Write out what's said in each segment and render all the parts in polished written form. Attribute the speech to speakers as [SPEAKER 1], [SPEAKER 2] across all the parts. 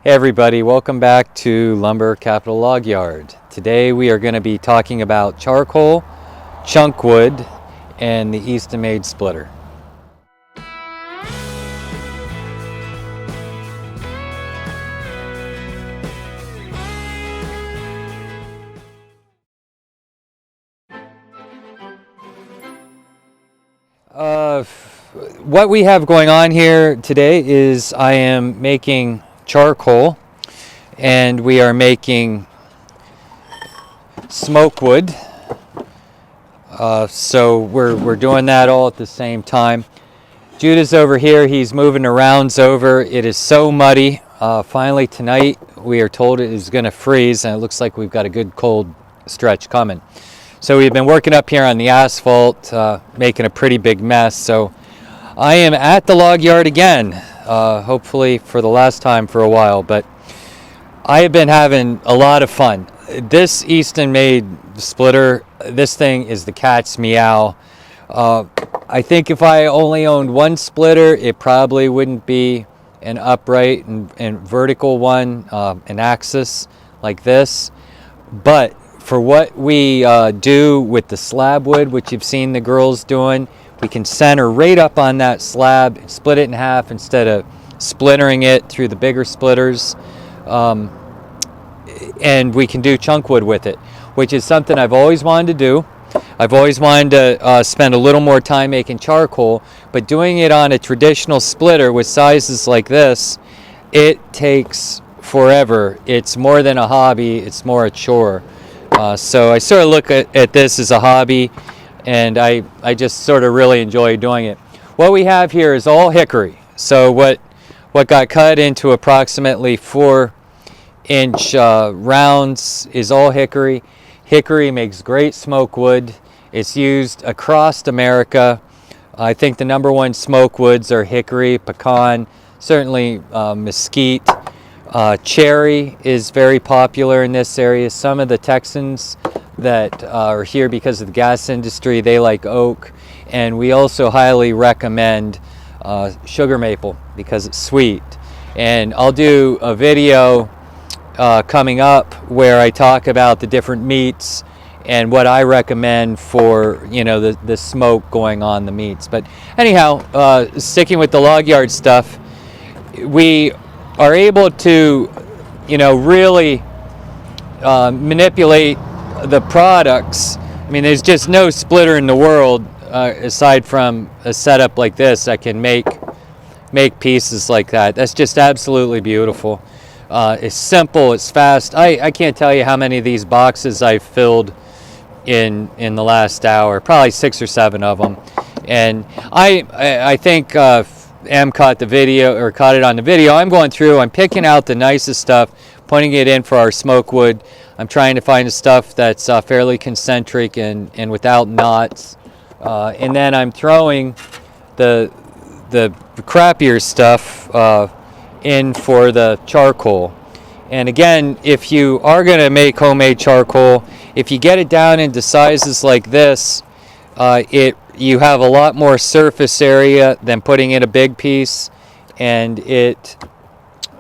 [SPEAKER 1] Hey everybody, welcome back to Lumber Capital Log Yard. Today we are going to be talking about charcoal, chunk wood, and the Eastonmade splitter. What we have going on here today is I am making charcoal and we are making smoke wood. So we're doing that all at the same time. Judah's over here, he's moving around over. It is so muddy. Finally tonight we are told it is going to freeze and it looks like we've got a good cold stretch coming. So we've been working up here on the asphalt, making a pretty big mess. So I am at the log yard again, hopefully for the last time for a while, but I have been having a lot of fun. This Eastonmade splitter, this thing is the cat's meow. I think if I only owned one splitter, it probably wouldn't be an upright and vertical one, an axis like this. But for what we do with the slab wood, which you've seen the girls doing, we can center right up on that slab, split it in half instead of splintering it through the bigger splitters. And we can do chunk wood with it, which is something I've always wanted to do. I've always wanted to spend a little more time making charcoal, but doing it on a traditional splitter with sizes like this, it takes forever. It's more than a hobby, it's more a chore. So I sort of look at this as a hobby, and I just sort of really enjoy doing it. What we have here is all hickory. So what got cut into approximately 4-inch rounds is all hickory. Hickory makes great smoke wood. It's used across America. I think the number one smoke woods are hickory, pecan, certainly mesquite. Cherry is very popular in this area. Some of the Texans that are here because of the gas industry, they like oak. And we also highly recommend sugar maple because it's sweet. And I'll do a video coming up where I talk about the different meats and what I recommend for, you know, the smoke going on the meats. But anyhow, sticking with the log yard stuff, we are able to, you know, really manipulate the products. I mean, there's just no splitter in the world aside from a setup like this that can make pieces like that. That's just absolutely beautiful. It's simple, it's fast. I can't tell you how many of these boxes I've filled in the last hour, probably 6 or 7 of them. And I think Em caught the video, or caught it on the video. I'm going through, I'm picking out the nicest stuff, putting it in for our smoke wood. I'm trying to find the stuff that's fairly concentric and without knots. And then I'm throwing the crappier stuff in for the charcoal. And again, if you are going to make homemade charcoal, if you get it down into sizes like this, you have a lot more surface area than putting in a big piece, and it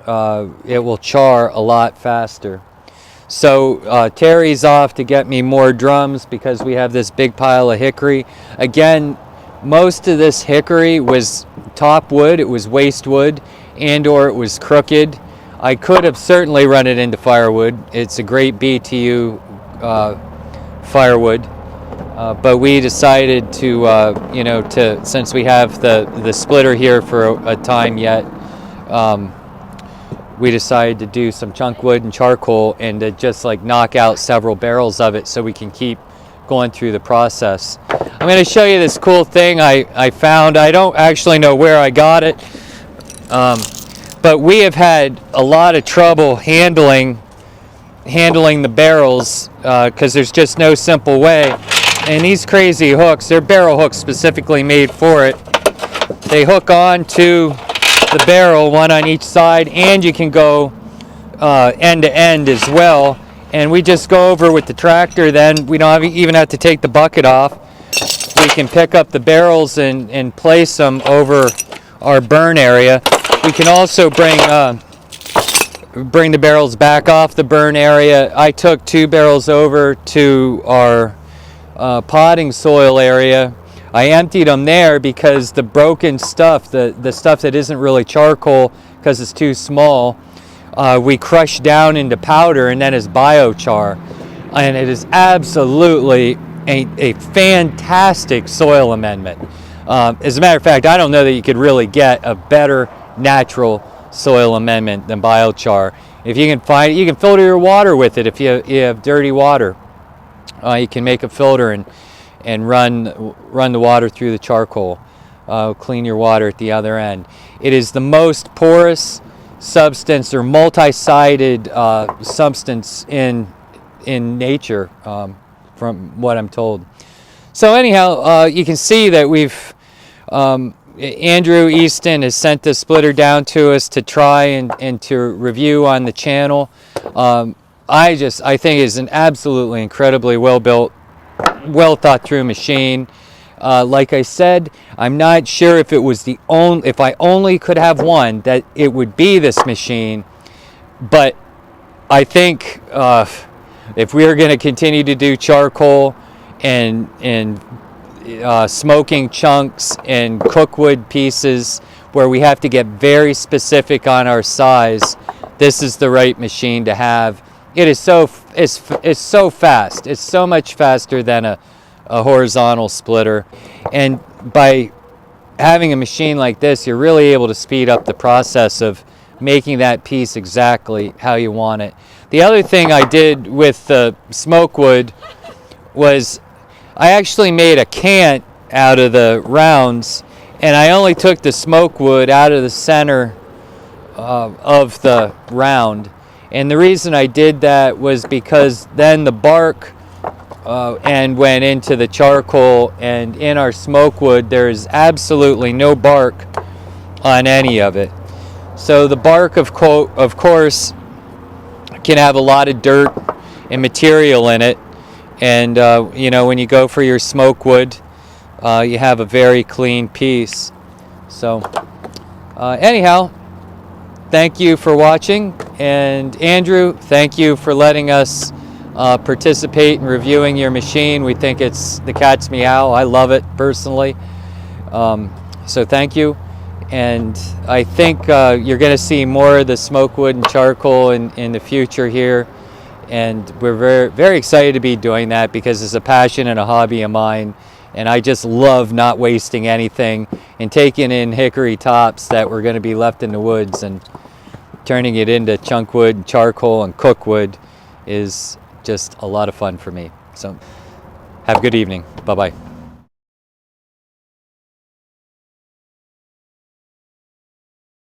[SPEAKER 1] will char a lot faster. So Terry's off to get me more drums because we have this big pile of hickory. Again, most of this hickory was top wood, it was waste wood, and or it was crooked. I could have certainly run it into firewood. It's a great BTU firewood, but we decided to, you know, since we have the splitter here for a time yet, we decided to do some chunk wood and charcoal and to just like knock out several barrels of it so we can keep going through the process. I'm going to show you this cool thing I found. I don't actually know where I got it, but we have had a lot of trouble handling the barrels because there's just no simple way. And these crazy hooks, they're barrel hooks specifically made for it. They hook on to the barrel, one on each side, and you can go end to end as well. And we just go over with the tractor, then we don't even have to take the bucket off. We can pick up the barrels and place them over our burn area. We can also bring bring the barrels back off the burn area. I took 2 barrels over to our potting soil area. I emptied them there because the broken stuff, the stuff that isn't really charcoal because it's too small, we crush down into powder and then as biochar. And it is absolutely a fantastic soil amendment. As a matter of fact, I don't know that you could really get a better natural soil amendment than biochar. If you can find it, you can filter your water with it. If you have dirty water, you can make a filter and run the water through the charcoal. Clean your water at the other end. It is the most porous substance or multi-sided substance in nature, from what I'm told. So anyhow, you can see that we've Andrew Easton has sent the splitter down to us to try and to review on the channel. I think it's an absolutely incredibly well built, well thought through machine. Like I said, I'm not sure if it was if I only could have one, that it would be this machine. But I think if we are going to continue to do charcoal and smoking chunks and cookwood pieces where we have to get very specific on our size, this is the right machine to have. It is so fast. It's so much faster than a horizontal splitter, and by having a machine like this, you're really able to speed up the process of making that piece exactly how you want it. The other thing I did with the smoke wood was I actually made a cant out of the rounds, and I only took the smoke wood out of the center of the round. And the reason I did that was because then the bark and went into the charcoal, and in our smoke wood there's absolutely no bark on any of it. So the bark of course can have a lot of dirt and material in it, and you know, when you go for your smoke wood, you have a very clean piece. So anyhow, thank you for watching, and Andrew, thank you for letting us participate in reviewing your machine. We think it's the cat's meow. I love it personally. So thank you, and I think you're going to see more of the smoke wood and charcoal in the future here, and we're very, very excited to be doing that because it's a passion and a hobby of mine, and I just love not wasting anything and taking in hickory tops that were going to be left in the woods and turning it into chunk wood, charcoal, and cook wood is just a lot of fun for me. So have a good evening. Bye-bye.